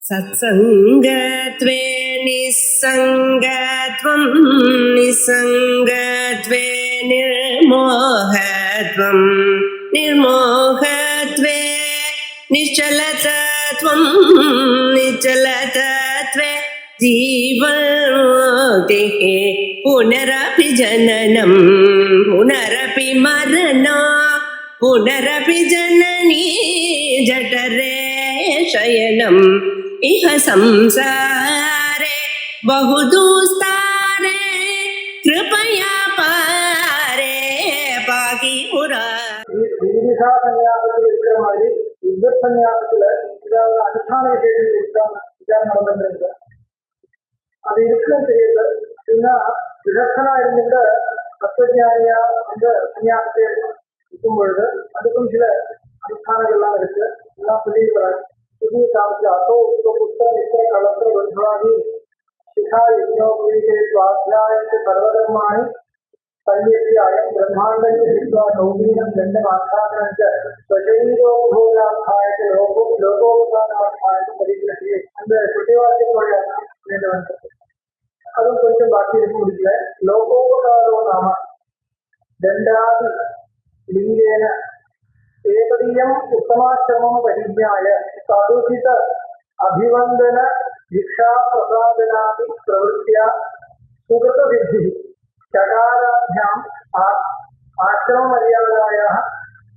सत्सङ्गत्वे निस्सङ्गत्वं निस्सङ्गत्वे निर्मोहत्वं निर्मोहत्वे निश्चलतत्वं निश्चलतत्वे जीवन्मुक्तिः पुनरपि जननं पुनरपि मरणं पुनरपि जननी जठरे शयनम् इह संसारे बहुदुस्तारे कृपया पारे पाहि मुरारे. விதிசா சன்னியாசத்தில் இருக்கிற மாதிரி யுத்த சன்னியாசத்துல இதாவது அனுஷ்டான விஷயத்தில் விசாரம் நடந்திருக்கு. அது இருக்குன்னு தெரியல. அப்படின்னா விதர்சனா இருந்த தத்துவஞானியா அந்த சன்னியாசத்தை இருக்கும் பொழுது அதுக்கும் சில அனுஷ்டானங்கள்லாம் இருக்கு. எல்லாம் சொல்லியிருக்கிறாங்க. புதிய காலத்துல அசோ புத்த மித்திர கலத்திர பந்துவாதி சிகா யஜ்னோபவீதே சுவாத்தியாயத்து சர்வதர்மாணி संयत्यायं ब्रह्माण्डं हित्वा कौपीनं दण्डम् आच्छादनं च स्वशरीरोपभोगार्थाय च लोकोपकारार्थाय च परिग्रह्ये அந்த சுட்டிவாக்கியத்தோட வேண்டும். அதுவும் கொஞ்சம் பாக்கி இருக்க முடியல. லோகோபகாரோ நாம தண்டாதி லிங்கேன ஏததீயம் உத்தமாசிரமம் பரிஜ்ஞாய சாதுசித அபிவந்தன தீக்ஷா பிரசாதனாதி பிரவృత్యా சுகத வித்தி चकाराभ्याम आश्रम मर्यादायाः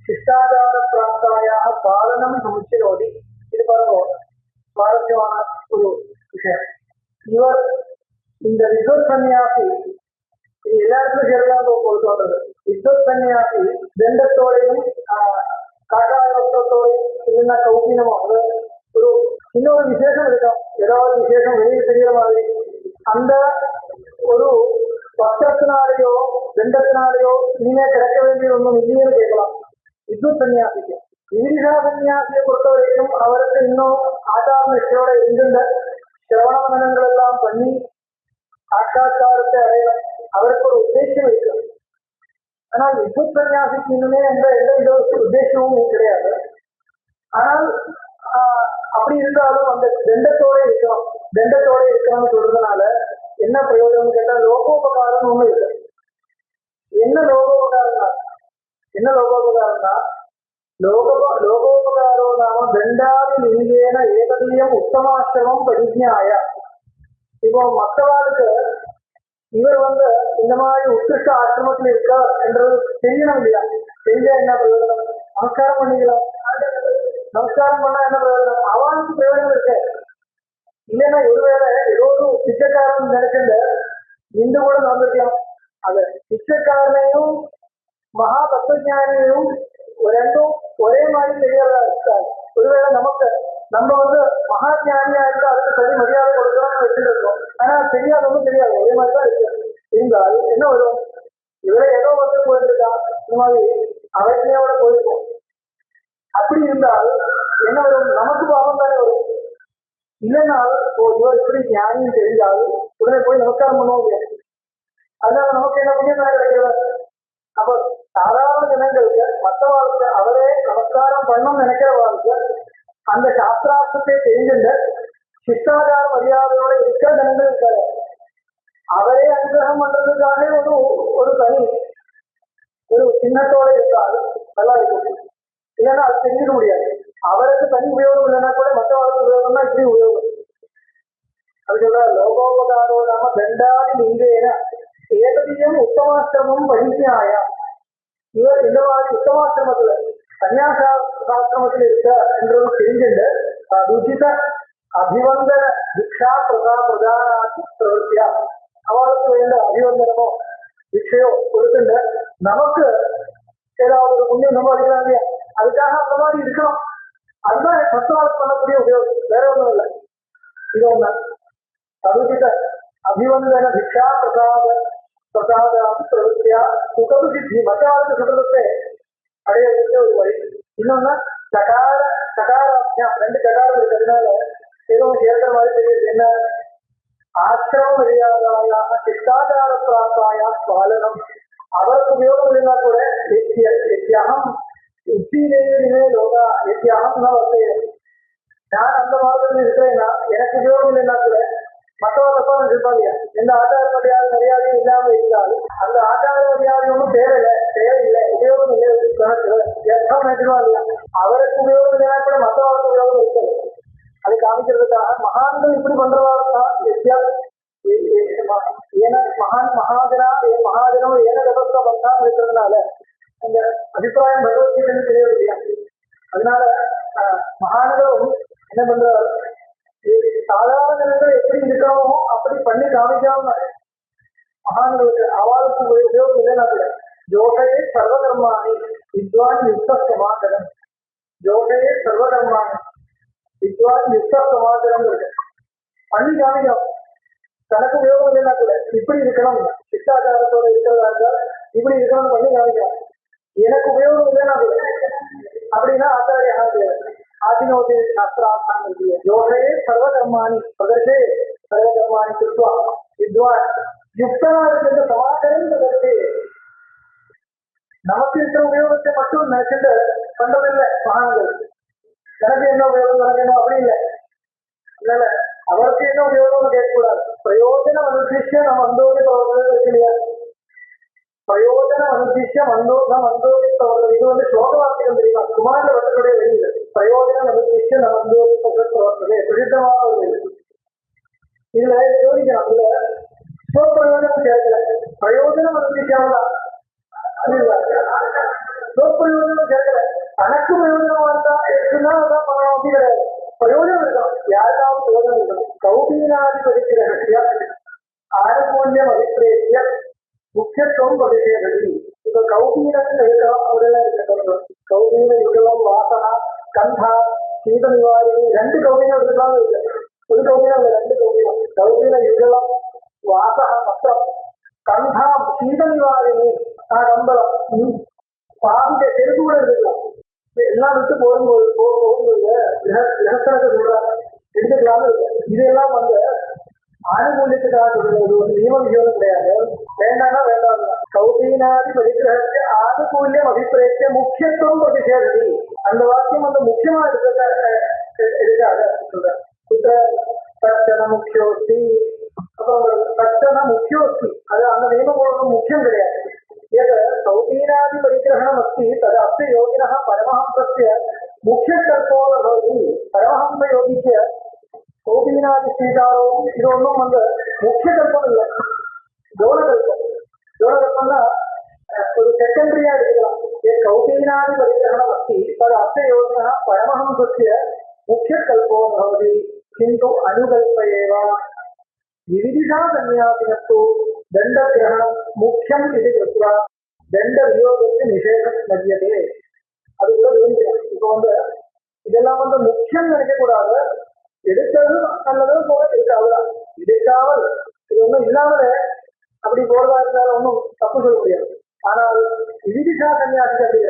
शिष्टाचार प्राप्तायाः पालनं समुचिरोति. இது பாருங்க சுவாரஸ்யமான ஒரு விஷயம். இவர் இந்த வித்வத் சன்னியாசி எல்லாருக்கும் சேர்ந்தான் பொறுத்து வந்தது. வித்வத் சன்னியாசி தண்டத்தோடையும் காட்டாய வஸ்திரத்தோடையும் இல்லைன்னா கௌபீனமோ அது ஒரு இன்னொரு விசேஷம் இருக்கும். ஏதாவது விசேஷம் வெளியே தெரிகிற மாதிரி அந்த ஒரு வஸ்திரத்தினாலேயோ தண்டத்தினாலேயோ இனிமே கிடைக்க வேண்டிய ஒன்றும் இல்லைன்னு கேட்கலாம். வித்வத் சன்னியாசிக்கு விதிஷா சன்னியாசியை பொறுத்த வரைக்கும் அவருக்கு இன்னும் ஆச்சார நிஷ்டையோட இருந்த சிரவண மனங்கள் எல்லாம் பண்ணி சாட்சா்காரத்தை அடையலாம். அவருக்கு ஒரு உத்தேசம் இருக்கு. ஆனால் வித்வத் சன்னியாசிக்கு இன்னுமே எந்த உத்தேசமும் கிடையாது. ஆனால் அப்படி இருந்தாலும் அந்த தண்டத்தோட இருக்கணும்னு சொல்றதுனால என்ன பிரயோஜனம் கேட்டா லோகோபகாரம் ஒண்ணு இருக்கு. என்ன லோகோபகாரம்னா லோகோபகாரோ நாம தண்டாதி லிங்கேன ஏகதீயம் உத்தமாசிரமம் பரிஜ்ஞாய. இப்போ மற்றவாளுக்கு இவர் இந்த மாதிரி உத்கிருஷ்ட ஆசிரமத்தில் இருக்கார் என்றது தெரியணும் இல்லையா? தெரிஞ்சா என்ன பிரயோஜனம்? நமஸ்காரம் பண்ணிக்கலாம். நமஸ்காரம் பண்ணா என்ன பிரயோஜனம்? அவனுக்கு பிரயோஜனம் இருக்கு. இல்லைன்னா ஒருவேளை ஏதோ ஒரு பிச்சைக்காரன் நினைச்சிருந்த நின்று கூட நடந்துக்கலாம். அது பிச்சைக்காரனையும் மகா தத்துவஞானியையும் ரெண்டும் ஒரே மாதிரி தெரியறதா இருக்காது. ஒருவேளை நம்ம மகா ஞானியா இருந்தா அதுக்கு தனி மரியாதை கொடுக்கணும்னு வச்சுட்டு இருக்கோம். ஆனா தெரியாதவங்க தெரியாது, ஒரே மாதிரிதான் இருக்கு. இருந்தால் என்ன வரும்? இவரை ஏதோ போயிருக்கா, இந்த மாதிரி அவசியோட போயிருக்கோம். அப்படி இருந்தால் என்ன வரும்? நமக்கு பாவம் தானே வரும். இல்லைன்னாலும் இவர் இப்படி ஞானின்னு தெரிஞ்சால் உடனே போய் நமஸ்காரம் பண்ணுவோம் முடியாது. அதனால நமக்கு என்ன புண்ணியம் கிடைக்கிறது? அப்ப சாதாரண ஜனங்களுக்கு மற்றவாளுக்கு அவரே நமஸ்காரம் பண்ணணும்னு நினைக்கிறவாளுக்கு அந்த சாஸ்திரார்த்தத்தை தெரிஞ்சுட்டு சிஷ்டாச்சார மரியாதையோட இருக்க ஜனங்கள் இருக்காரு. அவரே அனுகிரகம் பண்றதுக்காக ஒரு தனி ஒரு சின்னத்தோட இருந்தால் நல்லா இருக்கும். இல்லைன்னா அது தெரிஞ்சுக்க முடியாது. அவருக்கு தனி உபயோகம் இல்லைன்னா கூட மற்றவர்களுக்கு உபயோகம்னா இப்படி உபயோகம். அது சொல்ற லோகோபகாரோ நாம தண்டாதி லிங்கேன ஏகதீயம் உத்தமாசிரமம் பரிஜ்ஞாய. இவர் இந்த மாதிரி உத்தமாசிரமத்துல சன்னியாசாசிரமத்தில் இருக்க என்றது தெரிஞ்சுட்டு உச்சித அபிவந்தன தீக்ஷா பிரதானாதி பிரவృత్యா அவளுக்கு வேண்ட அபிவந்தனமோ தீட்சையோ கொடுத்துட்டு நமக்கு ஏதாவது ஒரு புண்ணியம் சம்பாதிக்கலாம் இல்லையா? அதுக்காக அந்த மாதிரி இருக்கணும். அதுதான் மற்றவாளுக்கு பண்ணக்கூடிய உபயோகம், வேற ஒன்றும் இல்லை. இது ஒண்ணு. சதுசித அபிவந்தன தீக்ஷா பிரசாதாதி பிரவృత్యா சுகது சித்தி மற்றவாளுக்கு சுகத்தை அடையக்கூடிய ஒரு வழி. இன்னொன்னு சகாராத்தியம், ரெண்டு சகாரம் இருக்கிறதுனால ஏதோ சேர்க்கிற மாதிரி தெரியுது. என்ன? ஆசிரம மரியாதையாக சிஷ்டாச்சார பிராப்தாயா பாலனம். அவருக்கு உபயோகம் இல்லைன்னா கூட எத்தியகம் உத்தியிலேயே லோகா எத்தியகம் தான் வர்த்தேன். நான் அந்த மார்க்கத்தில் இருக்கிறேன்னா எனக்கு உபயோகம் இல்லைன்னா கூட மற்றவங்க தப்பா இருப்பாங்க. எந்த ஆச்சார மரியாதையும் இல்லாம இருந்தால் அந்த ஆச்சார மரியாதை ஒன்றும் தேவையில்லை உபயோகம் இல்லை நினைச்சிருவாங்க. அவருக்கு உபயோகம் இல்லைன்னா கூட மற்றவங்களுக்கு உபயோகம் இருக்கிறது. அது காமிக்கிறதுக்காக மகான்கள் இப்படி பண்றதா ஏன்னா மகாஜனம் ஏன விவஸ்தா பந்தாம இருக்கிறதுனால அந்த அபிப்பிராயம் பகவத்கீதை தெரியவில்லையா. அதனால மகான்களும் என்ன பண்றாரு, சாதாரண ஜனங்கள் எப்படி இருக்கணுமோ அப்படி பண்ணி காமிக்காம மகான்களுக்கு அவளுக்கு உபயோகம் இல்லைன்னா கூட ஜோகையே சர்வகர்மாணி வித்வான் யுக்த சமாச்சரம், ஜோகையே சர்வகர்மாணி வித்வான் யுக்த சமாச்சரம் இருக்கு பண்ணி காமிக்கும். தனக்கு உபயோகம் இல்லைன்னா கூட இப்படி இருக்கணும் சிஷ்டாச்சாரத்தோட இருக்கிறதா இருந்தால் இப்படி இருக்கணும்னு பண்ணி காமிக்கலாம். எனக்கு உபயோகம் இல்லைன்னா கூட அப்படின்னா ஆச்சாரிய ஆதினோதி சாஸ்திரார்த்தம் யோகே சர்வகர்மாணி பிரதர்ஷே சர்வகர்மாணி கிருத்வா வித்வான் யுக்தனா இருக்கிற சமாச்சாரம் பிரதர்ஷே. நமக்கு இருக்கிற உபயோகத்தை மட்டும் நினைச்சிட்டு பண்றதில்லை மகான்கள். எனக்கு என்ன உபயோகம் எனக்கு என்ன அப்படி இல்லை. அதனால அவருக்கு என்ன உபயோகம்னு கேட்கக்கூடாது. பிரயோஜனம் அனுதிஷ்ய நம்ம வந்தோடி பிரவர்த்தனை இருக்கு இல்லையா, பிரயோஜனம் அனுதிஷ்ய வந்தோடி பிரவர்த்தனை. இது வந்து ஸ்லோக வாக்கியம் தெரியுமா, குமார பட்டத்துடைய வெளியில் பிரயோஜனம் அனுதிஷ்ய நம்ம வந்தோடி பிரவர்த்தனை பிரசித்தமான ஒரு வெளி. இதுல யோசிக்கலாம், இல்ல ஸ்வப்பிரயோஜனம் சேர்க்கல, பிரயோஜனம் அனுதிஷ்யாவதான் ஸ்வப்பிரயோஜனம் சேர்க்கல. தனக்கு பிரயோஜனமா இருந்தா இருக்குன்னா அதான் பண்ணணும் அப்படி கிடையாது. பிரயோஜனம் இருக்கணும், யாருக்காவது பிரயோஜனம் இருக்கணும். கௌபீனாதிபதிக்கிரகசிய ஆனுகூல்யம் அபிப்பிரேத்திய முக்கியத்துவம் பதிசேபதி. இப்ப கௌபீனம் இருக்கலாம் அவரெல்லாம் இருக்க கௌபீன யுகலம் வாசனா கந்தா சீத நிவாரணி ரெண்டு கௌபீனம் இருக்கலாம் இருக்கு. ஒரு கௌபீனம் இல்லை, ரெண்டு கௌபீனம். கௌபீன யுகலம் வாசக பத்திரம் கந்தா சீத நிவாரணி கம்பளம் பாதிக்க செருப்பு கூட இருக்கலாம். எல்லாம் விட்டு போகும்போது கிரகஸ்தனுக்கு கூட எடுத்துக்கலாம்னு இருக்கு. இதெல்லாம் வந்து ஆனுகூல்யத்துக்காக சொல்றது, ஒரு நியம வியோகம் கிடையாது. வேண்டாம்னா வேண்டாம். கௌபீனாதி பரிகிரகத்தை ஆனுகூல்யம் அபிப்பிரேத்திய முக்கியத்துவம் பிரதிஷேதி. அந்த வாக்கியம் வந்து முக்கியமா இருக்காது சொல்ற தட்சண முக்கியோஸ்தி. அப்புறம் தட்சண முக்கியோஸ்தி அது அந்த நியமம் முக்கியம் கிடையாது. கௌபீனாதி பரிகிரகணம் அஸ்தி தது அஸ்ய யோகினः பரமஹம்சஸ்ய முக்கியகல்போ ந பவதி. பரமஹம்ச யோகிக்கு கௌபீனாதி ஸ்வீகாரம் இது ஒன்றும் வந்து முக்கிய கல்பம் இல்லை, கௌணகல்பம். கௌணகல்பம்னா ஒரு செகண்டரியா எடுக்கலாம். கௌபீனாதி பரிகிரகணம் அஸ்தி தது அஸ்ய யோகினः பரமஹம்சஸ்ய முக்கியகல்போ ந பவதி கிந்து அனுகல்ப ஏவ. விவிதிஷா சன்னியாசினஸ்து தண்டகிரகணம் முக்கியம் இது கிருத்வா தண்ட வியோகத்தை நிஷேதம் மதியதே. அது கூட விரும்பலாம். இப்போ வந்து இதெல்லாம் வந்து முக்கியம் நினைக்கக்கூடாது, எடுக்கிறது நல்லதும் போல இருக்காதுதான். எடுக்காமல் இது ஒன்றும் இல்லாமலே அப்படி போறதா இருந்தாலும் ஒன்றும் தப்பு சொல்ல முடியாது. ஆனால் விவிதிஷா சன்னியாசி அப்படி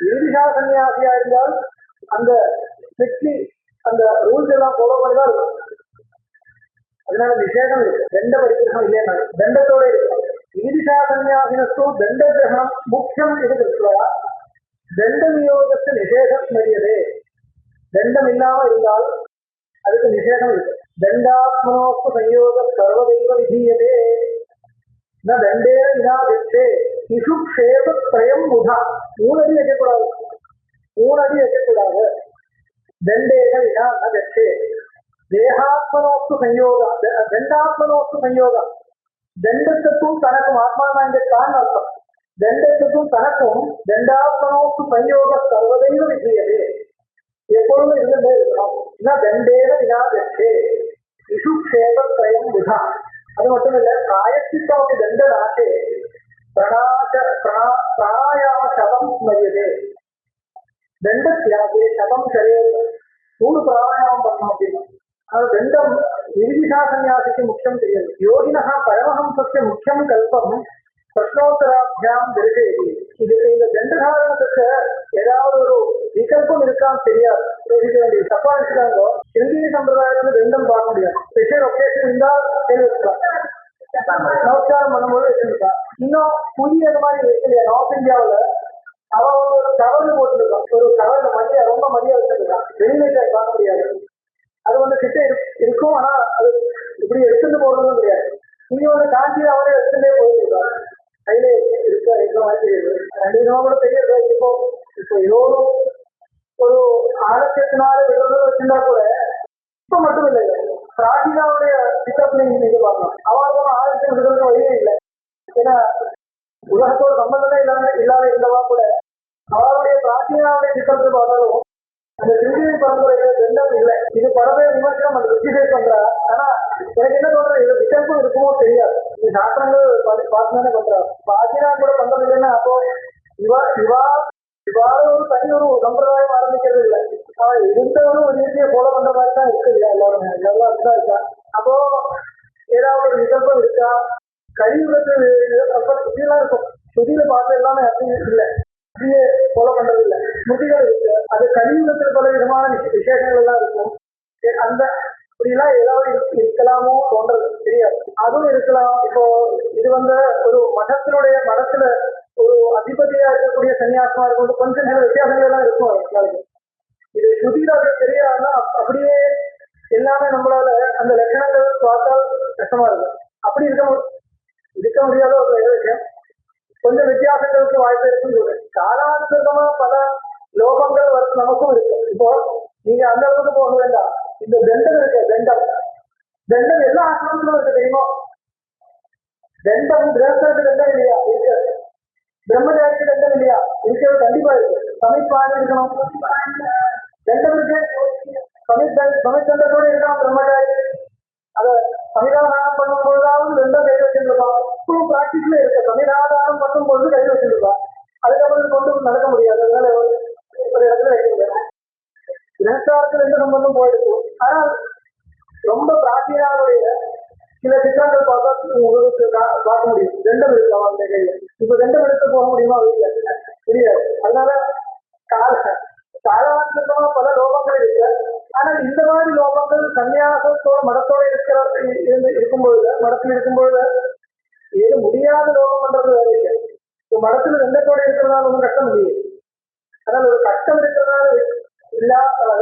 விவிதிஷா சன்னியாசியா இருந்தால் அந்த ஸ்ட்ரிக்ட்லி அந்த ரூல்ஸ் எல்லாம் ஃபாலோ பண்ணி தான் இருக்கும். அதனால நிஷேதம் இருக்கு, தண்ட பரிகிரகம் இல்லையா, தண்டத்தோட இருக்கும். விவிதிஷா சன்னியாசினஸ்து தண்ட கிரகணம் முக்கியம் இது கிருத்வா தண்ட வியோகத்தை நிஷேதம் மரியதே. தண்டம் இல்லாம இருந்தால் அதுக்கு நிஷேதம் இருக்கு. தண்டாத்மனோஸ்து சயோக சர்வதெய்வ விதீயதே ந தண்டேன வினாதிச்சே இஷுக்ஷேப பிரயம் புதா. 3 அடி வைக்கக்கூடாது, 3 அடி வைக்கக்கூடாது. தண்டேன வினா நகச்சே தேகாத்மனோஸ்து சயோக தண்டாத்மனோஸ்து சயோக. தண்டத்துக்கும் தனக்கும் ஆத்மானா இங்க தான் அர்த்தம். தண்டத்துக்கும் தனக்கும் தண்டாத்மனோஸ்து சயோக சர்வதெய்வ விதீயதே எப்பொழுதும் இருந்தே இருக்கணும். தண்டேன வினாதே இஷுக்ஷேப பிரயம் புதா. அது மட்டும் இல்ல, பிராயச்சித்தமபி தண்ட நாசே பிராணாயாம சதம் ஸ்மரியதே. தண்ட தியாகே சதம் சரே 3 பிராணாயாமம் பண்ணணும் அப்படின்னா அது தண்டம் விவிதிஷா சன்னியாசிக்கு முக்கியம் தெரியாது. யோகினः பரமஹம்சஸ்ய முக்கியம் கல்பம் பிரஷ்னோத்தராபியாம் தரிசயதி. இதுக்கு இந்த தண்டதாரணத்துக்கு ஏதாவது ஒரு விகல்பம் இருக்கான்னு தெரியாது, யோசிக்க வேண்டியது. தப்பா இருக்காங்க சிருங்கேரி சம்பிரதாயத்துல தண்டம் பார்க்க முடியாது. ஸ்பெஷல் ஒகேஷன் இருந்தா தெரிவிக்கலாம், நமஸ்காரம் பண்ணும்போது வச்சிருக்கா. இன்னும் புதிய அந்த மாதிரி இருக்கு இல்லையா, நார்த் இந்தியாவில அவன் ஒரு கவர்ல போட்டுருக்கான், ஒரு கவர்ல மதிய ரொம்ப மதிய வச்சிருக்கான், வெளியில பார்க்க முடியாது. அது வந்து கிட்ட இருக்கும். ஆனா அது இப்படி எடுத்துட்டு போறதும் கிடையாது. நீங்க வந்து காஞ்சியில அவரே எடுத்துட்டே போயிருக்காரு, கையில இருக்கிற மாதிரி தெரியுது. 2 விதமா கூட தெரியுது. இப்போ ஏதோ ஒரு ஆலட்சியத்தினால விடுதலை வச்சிருந்தா கூட இப்ப மட்டும் இல்லை, பிராச்சீனாவுடைய பிக்கப் நீங்க பார்க்கலாம். அவர்களும் ஆலட்சியம் விடுதலுக்கு வழியே இல்லை. ஏன்னா உலகத்தோட சம்பந்தமே இல்லாத இருந்தவா கூட அவருடைய பிராச்சீனாவுடைய சித்தத்தை பார்த்தாலும் அந்த திருவிழி பரம்பரையில எண்ணம் இல்லை. இது படமே விமர்சனம் அந்த ரிஜிஸ்டர் பண்றா. ஆனா எனக்கு என்ன தோன்ற, இது விகல்பம் இருக்குமோ தெரியாது. இது சாஸ்திரங்கள் பார்த்துதானே பண்றா. பிராச்சீனா கூட பண்றது இல்லைன்னா அப்போ இவ்வாறு ஒரு தனி ஒரு சம்பிரதாயம் ஆரம்பிக்கிறது இல்லை. இருந்தவரும் ஒரு ரீதியை போல பண்ற மாதிரி தான் இருக்கு இல்லையா, எல்லாருமே எல்லாம் அப்படிதான் இருக்கா. அப்போ ஏதாவது ஒரு விகல்பம் இருக்கா? கலியுகத்தில் சுத்தியெல்லாம் இருக்கும். சுதியில பார்த்து எல்லாமே அப்படி இல்லை, அப்படியே போல பண்றது இல்லை. ஸ்மிருதிகள் இருக்கு, அது கலியுகத்தில் பல விதமான விசேஷங்கள் எல்லாம் இருக்கும். அந்த இப்படிலாம் ஏதாவது இருக்கலாமோ தோன்றது தெரியாது. அதுவும் இருக்கலாம். இப்போ இது வந்து ஒரு மடத்துல ஒரு அதிபதியா இருக்கக்கூடிய சன்னியாசமா இருக்கும், கொஞ்சம் சில வித்தியாசங்கள் எல்லாம் இருக்கும். இது ஸ்ருதியில தெரியாதுன்னா அப்படியே எல்லாமே நம்மளால அந்த லட்சணங்கள் பார்த்தால் கஷ்டமா இருக்கும். அப்படி இருக்க முடியாத ஒரு விஷயம். கொஞ்சம் வித்தியாசங்களுக்கு வாய்ப்பு இருக்குன்னு சொல்றேன். காலாந்தரமா பல லோகங்கள் நமக்கும் இருக்கு. இப்போ நீங்க அந்த அளவுக்கு போக வேண்டாம். இந்த தண்டம் இருக்கு, தண்டம் எல்லா ஆசிரமத்திலும் இருக்கு தெரியுமா? தண்டம் கிரகஸ்தருக்கு தண்டம் இல்லையா? இருக்கு. பிரம்மச்சாரிக்கு தண்டம் இல்லையா? இருக்கிறது கண்டிப்பா இருக்கு. சமைப்பாடு இருக்கணும், தண்டம் இருக்கு. சமைத்தண்டத்தோட இருக்கணும் பிரம்மச்சாரி. அத சமிதாதானம் பண்ணும் பொழுதாவது தண்டம் கையில் வச்சிருப்பான். இப்பவும் பிராக்டிஸ்ல இருக்கு. சமிதாதானம் பண்ணும் பொழுது கையில் வச்சிருப்பான். அதுக்கப்புறம் கொண்டு நடக்க முடியாது. அதனால ஒரு இடத்துல வைக்க முடியாது. கிரகஸ்தாருக்கு ரெண்டு சம்பந்தம் போயிடுச்சு. ஆனால் ரொம்ப பிராச்சீனாவுடைய சில சித்திரங்கள் பார்த்தா உங்களுக்கு பார்க்க முடியும். தண்டம் இருக்கு அவங்க கையில. இப்ப தண்டம் எடுத்து போக முடியுமா? வீட்டுல முடியாது. அதனால காலாந்தரமா பல லோகங்கள் இருக்கு. ஆனால் இந்த மாதிரி லோகங்கள் சன்னியாசத்தோட மடத்தோட இருக்கும் பொழுது, மடத்தில் இருக்கும் பொழுது ஏது முடியாத லோகம் பண்றது வேற விஷயம். இப்போ மடத்துல தண்டத்தோட இருக்கிறதுனால ஒன்றும் கஷ்டம் இல்லையே. அதனால ஒரு கஷ்டம் இருக்கிறதுனால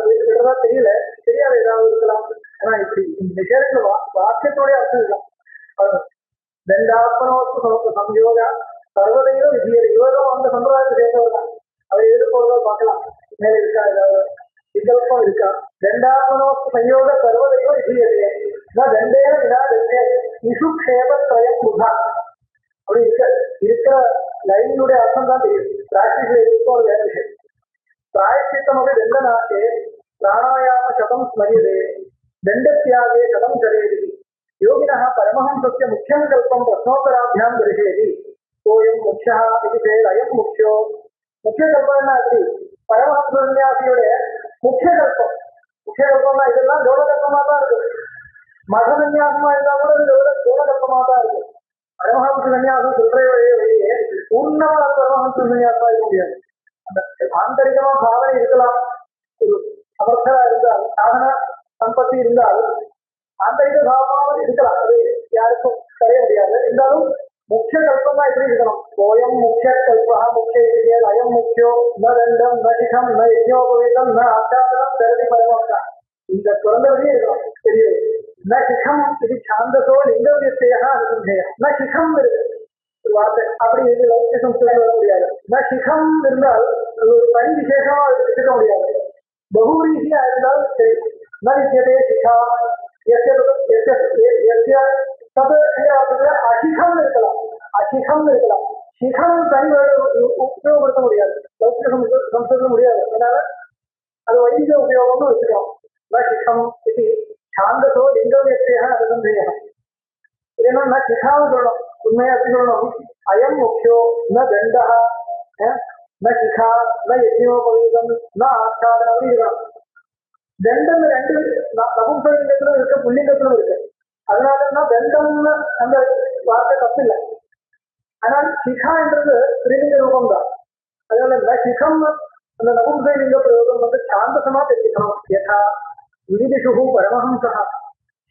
விடுறதா தெரியாது ஏதாவது இருக்கலாம். ஆனா இப்படி இந்த விஷயத்துல வாக்கியத்தோடைய அர்த்தம் இருக்கலாம். தண்டாத்மனோஸ்து சம்யோக சர்வதைவ விதியது. இவரும் அந்த சம்பிரதாயத்தை சேர்ந்தவர் தான். அதை எதிர்கொள்றத பார்க்கலாம். மேல இருக்கா ஏதாவது விகல்பம் இருக்கா? தண்டாத்மனோஸ்து சம்யோக சர்வதைவ விதியது. தண்டேன வினா தண்டே இசுக்ஷேபத்ரயம் புதா. அப்படி இருக்கிற லைனுடைய அர்த்தம் தான் தெரியும். பிராக்டிஸ்ல இருக்கும் அது வேற விஷயம். பிராயச்சித்தமபி தண்டநாசே பிராணாயாம சதம் ஸ்மரியதே தண்டத்யாகே சதம் கரேதி யோகினः பரமஹம்சஸ்ய முக்கியம் கல்பம் பிரஷ்னோத்தராभ्याम தரிசயதி கோயம் முக்கியः இது சேத் அயம் முக்கியோ. முக்கிய கல்பம்னா எப்படி? பரமஹம்ச சன்னியாசியோட முக்கிய கல்பம்னா இதெல்லாம் லோககல்பமா தான் இருக்கு. மத சன்னியாசமா இருந்தா கூட இது லோககல்பமா தான் இருக்கு. பரமஹம்ச சன்னியாசம் சொல்றே வழியே பூர்ணமா பரமஹம்ச சன்னியாசமா இருக்க முடியாது. அந்த ஆந்தரிகமா பாவனை இருக்கலாம். ஒரு சமர்த்தரா இருந்தால், சாதன சம்பத்தி இருந்தால் ஆந்தரிக பாவமாக இருக்கலாம். அது யாருக்கும் தெரிய முடியாது. இருந்தாலும் முக்கிய கல்பம் தான் எப்படி இருக்கணும்? கோயம் முக்கிய கல்பா முக்கிய அயம் முக்கியோ ந தண்டம் ந சிகம் ந யஜ்ஞோபவேதம் ந ஆச்சாரம் பெருதி பரமோக்தா. இந்த குழந்தையே இருக்கணும். தெரியுது? ந சிகம் இது சாந்தசோ லிங்கவியத்தையா அனுசந்தேயம். ந சிகம் இருக்கு ஒரு வார்த்தை. அப்படி இது லௌகிக சம்ஸ்கிருதி வர முடியாது. ந சிகம் இருந்தால் ஒரு தனி விசேஷமா வச்சுக்க முடியாது. பகுரீசியா இருந்தால் சரி. ந வித்தியதே சிகா அசிகம் இருக்கலாம். சிகம் தனி உபயோகப்படுத்த முடியாது. லௌகிக சம்ஸ்கிருதம் முடியாது. அதனால அது வைதிக உபயோகம்னு வச்சுக்கலாம். ந சிகம் இது சாந்தசோ லிங்கவியத்தையா அனுசந்தேயம். ஏன்னா நான் சிகாவும் சொல்லணும். உண்மையா எப்படி சொல்லணும்? அயம் முக்கியோ ந தண்டா ந சிகா ந யஜ்ஞோபவீதம் ந ஆச்சாரம் அப்படி இருக்கணும். தண்டம் ரெண்டு நபும்சலிங்கத்திலும் இருக்கு, புல்லிங்கத்திலும் இருக்கு. அதனாலன்னா தண்டம்னு அந்த வார்த்தை தப்பு இல்லை. ஆனால் சிகா என்றது ஸ்ரீலிங்க ரூபம் தான். அதனால ந சிகம் அந்த நபும்சலிங்க பிரயோகம் வந்து சாந்தசமா தெரிஞ்சுக்கணும். யதா விதிஷு பரமஹம்சா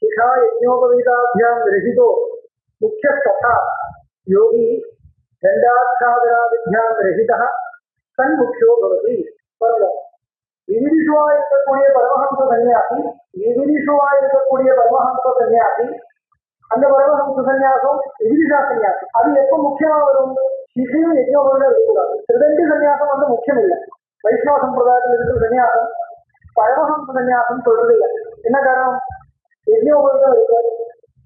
शिखा यज्ञोपवीताभ्याम रहितो मुख्य तथा योगी दंडाच्छादनाभ्याम रहितः सन्मुख्यो भवति. விவிதிஷுவா இருக்கக்கூடிய பரமஹம்ச சன்னியாசி, விவிதிஷுவா இருக்கக்கூடிய பரமஹம்ச சன்னியாசி, அந்த பரமஹம்ச சன்னியாசம் விவிதிஷா சன்னியாசம் அது எப்ப முக்கியமா வரும்? சிஷையும் யஜ்னோபவீதம் இருக்கக்கூடாது. திருதண்டி சன்னியாசம் வந்து முக்கியம் இல்லை. வைஷ்ணவ சம்பிரதாயத்தில் இருக்கிற சன்னியாசம் பரமஹம்ச சன்னியாசம் சொல்றது இல்லை. என்ன காரணம்? யஜ்னோபவீதம் இருக்கு,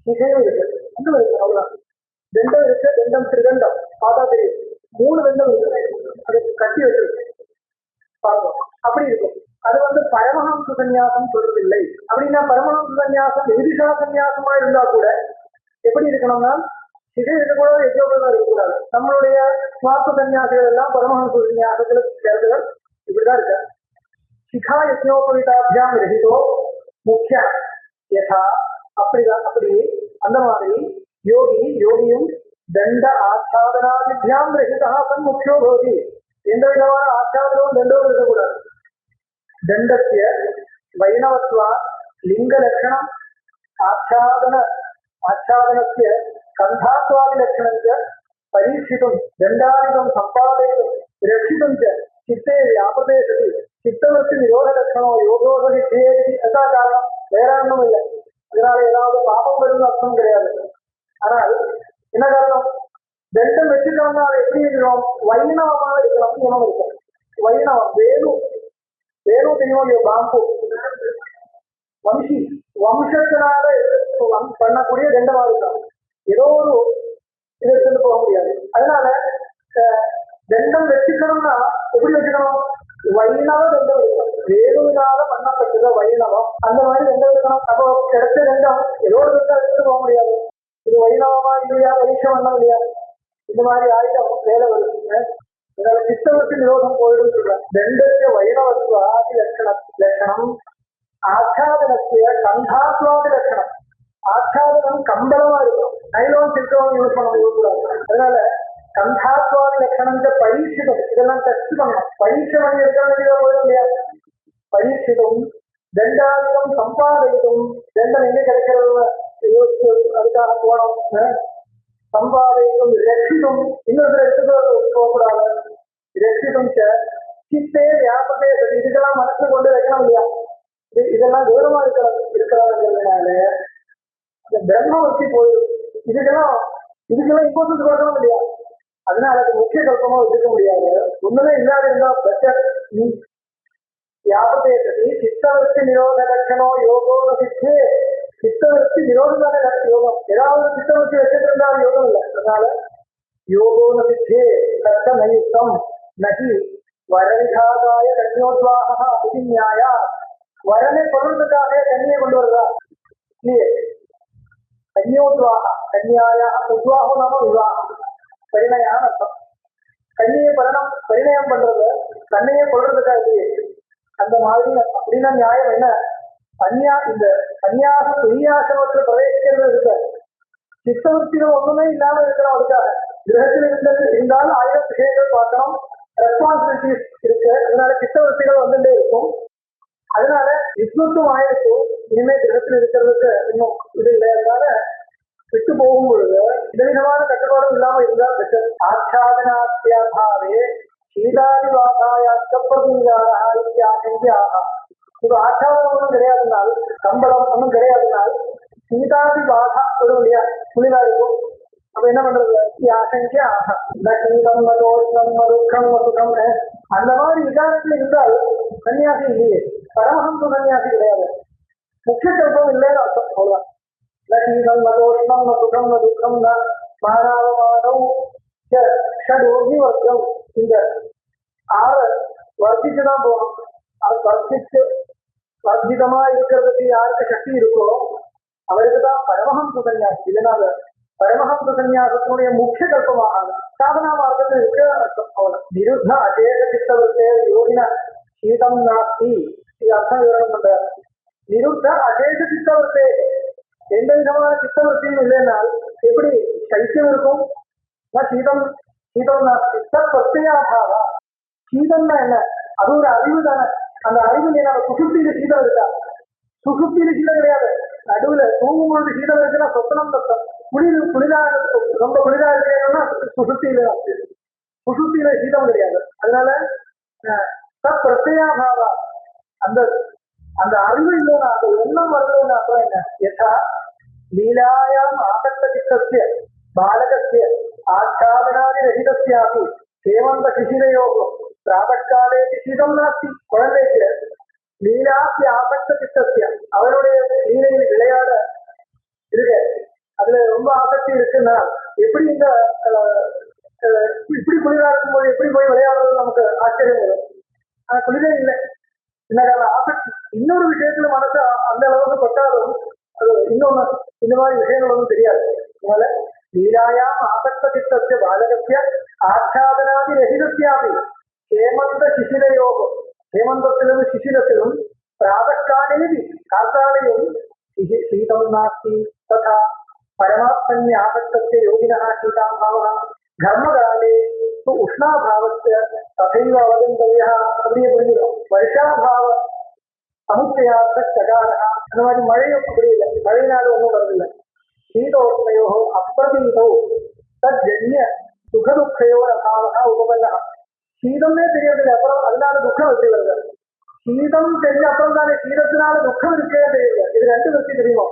சிஷையும் இருக்கு, அங்கும் இருக்கு, அவ்வளவுதான். தண்டம் இருக்கு, தண்டம் திருதண்டம் பார்த்தா தெரியும். 3 தண்டம் இருக்கு, அது கட்டி வச்சிருக்கு பாருங்க, அப்படி இருக்கும். அது வந்து பரமஹம்ச சன்னியாசம் சொல்றதில்லை. அப்படின்னா பரமஹம்ச சன்னியாசம் விதிஷா சன்னியாசமா இருந்தா கூட எப்படி இருக்கணும்னா சிகை இருக்கக்கூடாது, யஜ்னோபவீதம் இருக்கக்கூடாது. நம்மளுடைய சுவார்த்த சன்னியாசிகள் எல்லாம் பரமஹம்ச சன்னியாசங்களுக்கு சேர்ந்தவர். இப்படிதான் இருக்க. சிகா யஜ்னோபவீதாபியாம் ரஹிதோ முக்கிய யதா, அப்படிதான், அப்படி அந்த மாதிரி யோகியும் தண்ட ஆச்சாதனாதிபியாம் ரஹிதா சன் முக்கியோ பவதி. எந்த விதமான ஆச்சாதனமும் தண்டமும் இருக்கக்கூடாது. தண்டத்திய வைணவத்வா லிங்க லட்சணம் ஆச்சாதனத்திய கந்தாத்வாதி லட்சணஞ்ச பரீட்சித்தும் தண்டாதிகம் சம்பாதயித்தும் ரட்சித்தும் ச சித்தே வியாபதே சதி சித்தவர்த்தி நிரோத லட்சணோ யோகோத சித்தேதி. எதா காரணம்? வேற ஒன்றும் இல்லை. இதனால ஏதாவது பாபம் வரும்னு அர்த்தம் கிடையாது. ஆனால் என்ன காரணம்? தண்டம் வச்சுக்கணும்னா அதை எப்படி இருக்கணும்? வைணவமா இருக்கணும், நியமம் இருக்கும். வைணவம் வேணு தெரியும் இல்லையோ, பாம்பு வம்சத்தினால பண்ணக்கூடிய தண்டமா இருக்கணும். ஏதோ ஒரு இதை எடுத்துட்டு போக முடியாது. அதனால தண்டம் வச்சுக்கணும்னா எப்படி வச்சுக்கணும்? வைணவ தண்டம் இருக்கணும். வேணுவினால பண்ணப்பட்டது வைணவம், அந்த மாதிரி தண்டம் இருக்கணும். அப்போ கிடைச்ச தண்டம் ஏதோ ஒரு தண்டம் எடுத்துட்டு போக முடியாது. இது வைணவமா இல்லையா, பரீட்சை பண்ண முடியாது. இந்த மாதிரி ஆயுதம் வேலை வருது. அதனால சித்தவர்த்தி நிரோதம் போயிடும் சொல்றாங்க. தண்டத்திய வைணவத்வாதி லட்சணம் ஆச்சாதனத்திய கந்தாத்வாதி லட்சணம். ஆச்சாதனம் கம்பளமா இருக்கும், நைலோன் சில்கம் யூஸ் பண்ண கூடாது. அதனால கந்தாத்வாதி லட்சணம் பரீட்சிதம், இதெல்லாம் டெஸ்ட் பண்ணணும். பரீட்சை பண்ணி இருக்க வேண்டியதா போயிடும் இல்லையா? பரீட்சிதம் தண்டாதிகம் சம்பாதிக்கும். தண்டம் எங்க கிடைக்கிறது யோசிச்சு அதுக்காக போனோம். சம்பாதிக்கும் ரட்சிதும், இன்னொரு எடுத்துக்க போகக்கூடாது. ரட்சிதும் சித்தே வியாபதே சதி, இதுக்கெல்லாம் மனசுல கொண்டு வைக்கணும் இல்லையா? இதெல்லாம் தூரமா இருக்கிறதுனால அந்த பிரம்ம வச்சு போயிடும். இதுக்கெல்லாம் இம்போர்ட்டன்ஸ் கொடுக்கணும் இல்லையா? அதனால அது முக்கிய கல்பமா வச்சுக்க முடியாது. ஒண்ணுமே இல்லாத இருந்தா பெட்டர். வியாபதே சதி சித்தவர்த்தி நிரோத லட்சணோ யோகோ சித்தே. சித்தவர்த்தி நிரோதமான யோகம், ஏதாவது சித்தவர்த்தி வச்சுட்டு இருந்தாலும் யோகம் இல்லை. அதனால யோகோன சித்தே கஷ்ட நயுக்தம் நகி வரவிகாதாய கன்யோத்வாக அபிநியாயா. வரனை கொள்வதற்காக கன்னியை கொண்டு வருதா இல்லையே? கன்யோத்வாக கன்யாயா, உத்வாகம் நாம விவாகம், பரிணயான அர்த்தம். கன்னியை பரிணயம் பண்றது கண்ணையை கொள்றதுக்காக இல்லையே? அந்த மாதிரி அப்படின்னா நியாயம் என்ன? இந்த கன்னியாக பெரியாசிரமத்தில் பிரவேசிக்கிறது இருக்க சித்தவர்த்திகள் ஒண்ணுமே இல்லாம இருக்கிறோம். அதுக்காக கிரகத்தில் இருந்தாலும் 1000 விஷயங்கள் பார்க்கணும், ரெஸ்பான்சிபிலிட்டிஸ் இருக்கு. அதனால சித்தவர்த்திகள் வந்துட்டே இருக்கும். அதனால வித்வத்துவம் ஆயிருக்கும். இனிமே கிரகத்தில் இருக்கிறதுக்கு இன்னும் இது இல்லை. அதனால விட்டு போகும் பொழுது இந்த விதமான கட்டுப்பாடும் இல்லாம இருந்தா பெற்ற ஆச்சாதனாத்தியாபாவே சீதாதிவாதாயாத்யா. இப்ப ஆச்சாரம் ஒன்றும் கிடையாதுனால், கம்பளம் ஒன்றும் கிடையாதுனால் சீதாதி பாதா வரும் இல்லையா? குளிரா இருக்கும். அப்ப என்ன பண்றது? ஆசங்கியா ஆகா நீதம் மதோஷம் மதுக்கம் மதுக்கம் அந்த மாதிரி விகாரத்துல இருந்தால் சன்னியாசி இல்லையே, பரமஹம்ச சன்னியாசி கிடையாது. முக்கிய கல்பம் இல்லைன்னு அர்த்தம். அவ்வளவுதான். நீதம் மதோஷம் மதுக்கம் மதுக்கம் மானாவமானம் ஷடோர்மி வர்க்கம். இந்த 6 வர்த்திச்சுதான் போகணும். அது வர்த்திதமா இருக்கிறதுக்கு யாருக்கு சக்தி இருக்கோ அவருக்கு தான் பரமஹம்ச சன்னியாசி. இதனால பரமஹம்ச சன்னியாசத்தினுடைய முக்கிய கல்பமாக சாதனா மார்க்கத்தில் இருக்க அர்த்தம். அவ்வளவு நிருத்த அசேஷ சித்தவர்த்தே யோகின சீதம் நாஸ்தி. இது அர்த்தம் விவரணம் பண்றார். நிருத்த அசேஷ சித்தவர்த்தே, எந்த விதமான சித்தவர்த்தியும் இல்லைன்னால் எப்படி சைத்தியம் இருக்கும்? சீதம் நாஸ்தி பிரத்யாபாவா. சீதம்னா என்ன? அது ஒரு அறிவு தானே. அந்த அறிவு என்ன? சுசுப்தியில சீதம் இருக்கா? சுசுப்தியில சீதம் கிடையாது. நடுவுல தூங்கும் பொழுது சீதம் இருக்குன்னா சொத்தனம் தத்தம். குளிரா ரொம்ப குளிரா இருக்கணும்னா சுசுப்தியில சீதம் கிடையாது. அதனால பிரத்யாபாவா அந்த அந்த அறிவு இல்லைன்னா அந்த எண்ணம் வரலன்னா அப்புறம் என்ன யதா லீலாயாம் ஆசக்த சித்தஸ்ய பாலகஸ்ய ஆச்சாதனாதி ரஹிதஸ்யாபி ஹேமந்த சிசிரையோகோ பிராதக்காலே சீதம் நாஸ்தி. குழந்தைக்கு லீலாசி ஆசக்த சித்தஸ்ய அவனுடைய லீலையில் விளையாட இருக்க அதுல ரொம்ப ஆசக்தி இருக்குன்னா எப்படி இந்த இப்படி குளிரா இருக்கும்போது எப்படி போய் விளையாடுறது நமக்கு ஆச்சரியம் வரும். ஆனா குளிரே இல்லை. என்ன ஆசக்தி இன்னொரு விஷயத்துல மனசு அந்த அளவுக்கு பட்டாலும் அது இன்னொன்னு இந்த மாதிரி விஷயங்கள் ஒன்றும் தெரியாது. அதனால லீலாயாம் ஆசக்த சித்தஸ்ய பாலகஸ்ய ஆச்சாதனாதி ரஹிதஸ்யாபி ஹேமந்த சிசிரயோகம் ஹேமந்தத்திலும் சிசிரத்திலும் பிராதக்காலேபி காத்தாலையும் சீதம் நாஸ்தி ததா பரமாத்மன்ய ஆசக்தஸ்ய யோகினः சீதாபாவः கர்மகாலே உஷ்ணாபாவஸ்ய ததைவ அவகந்தவ்யः. அப்படியே புரிஞ்சுக்கணும். வருஷாபாவ சமுச்சயார்த்த சகாரः அந்த மாதிரி மழையும் அப்படி இல்லை. மழையினால ஒன்றும் வருதில்லை. சீதோஷ்ணையோ அப்பிரதீதோ தஜ்ஜன்ய சுகதுக்கையோர் அபாவः உபபன்னः. சீதமே தெரியறதில்லை, அப்புறம் அதனால துக்கம் எப்படி வருது? சீதம் தெரிஞ்ச அப்புறம் தானே சீதத்தினால துக்கம் இருக்கே தெரியல. இது ரெண்டு வச்சு தெரியும்.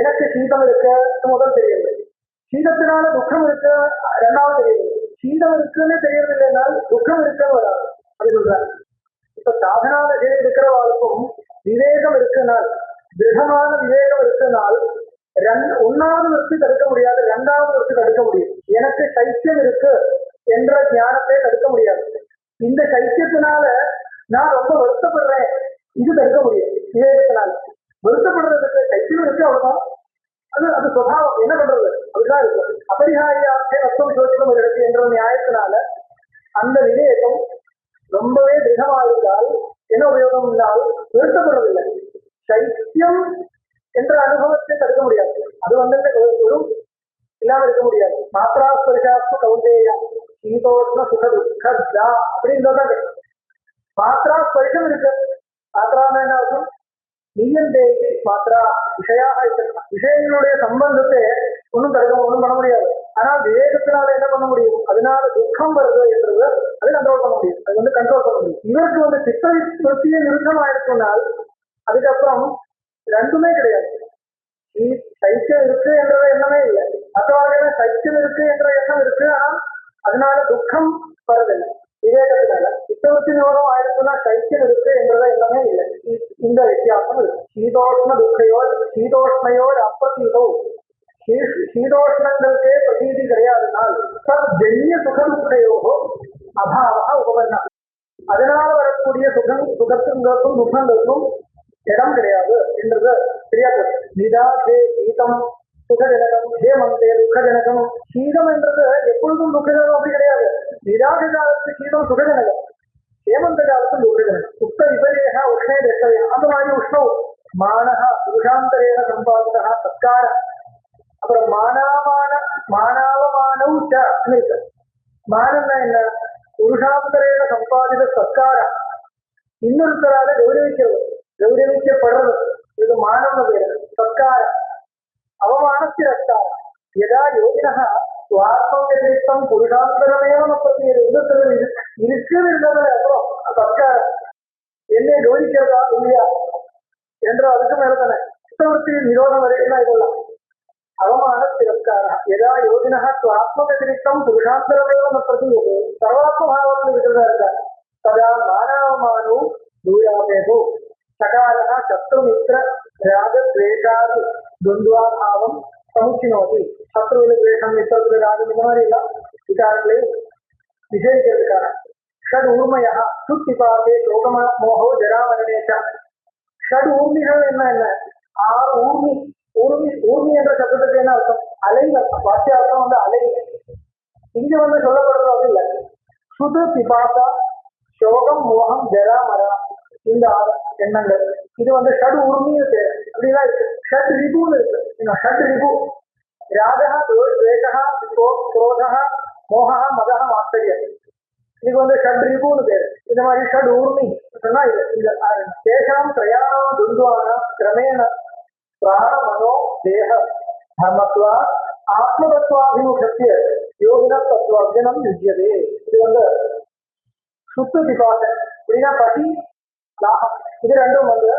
எனக்கு சீதம் இருக்கு முதல் தெரியுது, சீதத்தினால துக்கம் இருக்கு ரெண்டாவது தெரியுது. சீதம் இருக்குன்னு தெரியறது இல்லைனால் துக்கம் இருக்குன்னு வராது. அப்படி சொல்றாரு. இப்ப சாதனால இருக்கிறவாளுக்கும் விவேகம் இருக்குனால், திருடமான விவேகம் இருக்குனால் ஒன்னாவது வச்சு தடுக்க முடியாது, ரெண்டாவது வச்சு தடுக்க முடியும். எனக்கு சைத்தியம் இருக்கு என்ற ஞானத்தை தடுக்க முடியாது. இந்த சைத்தியத்தினால நான் ரொம்ப வருத்தப்படுறேன், இது தடுக்க முடியும் விவேகத்தினால. வருத்தப்படுறதுக்கு சைத்தியம் இருக்கு அவ்வளவுதான், அது அது சுபாவம், என்ன பண்றது அப்படிதான் இருக்கு. அபரிகாரியாக்கே ரத்தம் சோதிக்கும் இருக்கு என்ற நியாயத்தினால அந்த விவேகம் ரொம்பவே திருடமா இருந்தால் என்ன உபயோகம் இல்லால் வருத்தப்படுறதில்லை. சைத்தியம் என்ற அனுபவத்தை தடுக்க முடியாது. அது ஒரு இல்லாம இருக்க முடியாது. மாத்ரா ஸ்பரிசாஸ்து கௌந்தேயா சீதோஷ்ண சுக துக்கா அப்படின்றதான் மாத்ரா ஸ்பரிசம் இருக்கு. மாத்ரான என்ன அர்த்தம்? நீயந்தேகி மாத்ரா விஷயாக விஷயங்களுடைய சம்பந்தத்தை ஒன்றும் பண்ண முடியாது. ஆனால் விவேகத்தினால என்ன பண்ண முடியும்? அதனால துக்கம் வருது என்றது அதை கண்ட்ரோல் பண்ண முடியும். அது கண்ட்ரோல் பண்ண முடியும். இவருக்கு சித்த விருத்தியை நிறுத்தம் ஆயிடுச்சுனால் அதுக்கப்புறம் ரெண்டுமே கிடையாது. சைத்தியம் இருக்கு என்ற எண்ணமே இல்லை. மற்றவர்கள் சைத்தியம் இருக்கு என்ற எண்ணம் இருக்கு, ஆனால் அதனால துக்கம் வருதில்லை. விவேகத்தினால சித்தவர்த்தி நிரோதம் ஆயிடுச்சுன்னா சைத்தியம் இருக்கு என்றத எண்ணமே இல்லை. இந்த வித்தியாசம் இருக்கு. சீதோஷ்ண துக்கையோர் சீதோஷ்ணையோர் அப்பிரதீதோ, சீதோஷ்ணங்களுக்கே பிரதீதி கிடையாதுனால் ஜென்ய சுகதுக்கையோகோ அபாவா உபபன்னா. அதனால வரக்கூடிய சுகத்துங்களுக்கும் துக்கங்களுக்கும் இடம் கிடையாது என்றது தெரியாது. நிதாகே சீதம் சுகஜனகம், ஹேமந்தே துக்கஜனகம். சீதம் என்றது எப்பொழுதும் துக்கஜனகம் அப்படி கிடையாது. நிதாக காலத்து சீதம் சுகஜனகம், ஹேமந்த காலத்தும் துக்கஜனகம். உத்த விபரேக உஷ்ணே தேசவே அந்த மாதிரி உஷ்ணம் மானக புருஷாந்தரேன சம்பாதிதா சத்கார. அப்புறம் மானாவமானவு இருக்கு. மானம்னா என்ன? புருஷாந்தரேன சம்பாதித சத்கார, இன்னொருத்தரால கௌரவிக்கப்படுறது, இது மானம் பேரு. சத்கார அவமானத்திரஸ்காரம். யதா யோகினः சுவாத்மவியதிரிக்தம் புருஷாந்தரமேவ நப்பத்தியது. இன்னொருத்தர் இருக்குன்னு இருந்ததுல அப்புறம் சத்காரம் என்னை கௌரிக்கிறதா இல்லையா என்ற அதுக்கு மேலதானே சித்தவர்த்தி நிரோதம் வரைக்கும் இதெல்லாம் அவமான திரஸ்காரம். யதா யோகினः சுவாத்மவியதிரிக்தம் புருஷாந்தரமேவ நப்பத்தியது. சர்வாத்ம பாவத்தில் இருக்கிறதா இருக்காரு. ததா மானாவமானோ தூராமேகோ சகாரः சத்ருமித்ர ராகத்வேஷாதி துவந்துவாபாவம் சமுச்சினோதி. சத்ருவில துவேஷம், மித்திரத்துல ராகம், இந்த மாதிரி எல்லாம் விகாரங்களை நிஷேதிக்கிறதுக்கான ஷட் ஊர்மையா சுத்திபாதே சோகமா மோகோ ஜராமரணேச்ச. ஷட் ஊர்மிகள் என்ன? 6 ஊர்மி. ஊர்மி என்ற சப்தத்துக்கு என்ன அர்த்தம்? அலை. வாக்கியார்த்தம் அலை. இங்க சொல்லப்படுறது அது இல்லை. சுது பிபாசா சோகம் மோகம் ஜரா மரா இந்த எண்ணங்கள் இது ஷட் ஊர்மின்னு பேரு. அப்படிதான் இருக்கு. ஷட் ரிபுன்னு இருக்கு. ஷட் ரிபு ராகா துவேஷா குரோதா மோகா மதா ஆச்சரியம். இதுக்கு ஷட் ரிபுன்னு பேரு. இந்த மாதிரி ஷட் ஊர்மி சொன்னா இது தேசாம் திரயாணம் துந்துவான கிரமேண பிராண மனோ தேக தர்மத்வா ஆத்மதத்வாபிமுகத்திய யோகின தத்துவம் யுஜ்யதே. இது சுத்த பிபாசன் அப்படின்னா பசி தாகம் இது ரெண்டும் வந்து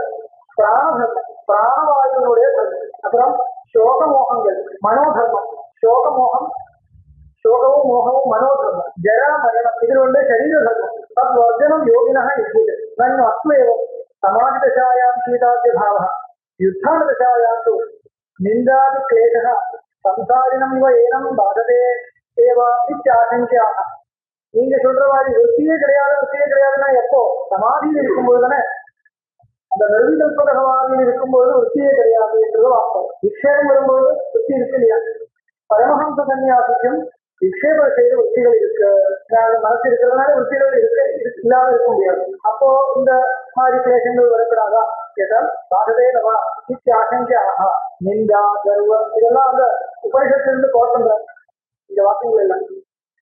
பிராணவாயுனுடைய தர்மம். அப்புறம் சோகமோகங்கள் மனோதர்மம். சோகமும் மோகமும் மனோதர்மம். ஜரா மரணம் இது வந்து சரீர தர்மம். தத் வர்ஜனம் யோகினா யுஜ்யते நன் அஸ்வேவம் சமாஜதசாயாம் சீதாத்ய பாவः யுத்தானதசாயாம் து நிந்தாதி கிளேசः சம்சாரினம் இவ ஏனம் பாததே ஏவா இத்யாசங்கியாக. நீங்க சொல்ற மாதிரி விருத்தியே கிடையாதுன்னா எப்போ சமாதியில் இருக்கும்போது தானே. அந்த நிர்விகல்பகவாதியில் இருக்கும்போது விருத்தியே கிடையாது என்றது வாஸ்தவம். விக்ஷேபம் வரும்போது விருத்தி இருக்கு இல்லையா? பரமஹம்ச சன்னியாசிக்கும் விக்ஷேபம் செய்த விருத்திகள் இருக்கு. மனசு இருக்கிறதுனால விருத்திகள் இல்லாம இருக்க முடியாது. அப்போ இந்த மாதிரி கிளேசங்கள் வரக்கூடாதா கேட்டால் பாரதே நவா இத்தியாசங்கியாக நிந்தா கர்வம் இதெல்லாம் அந்த உபனிஷத்திலிருந்து கோஷம் இந்த வாக்கியங்கள் எல்லாம்.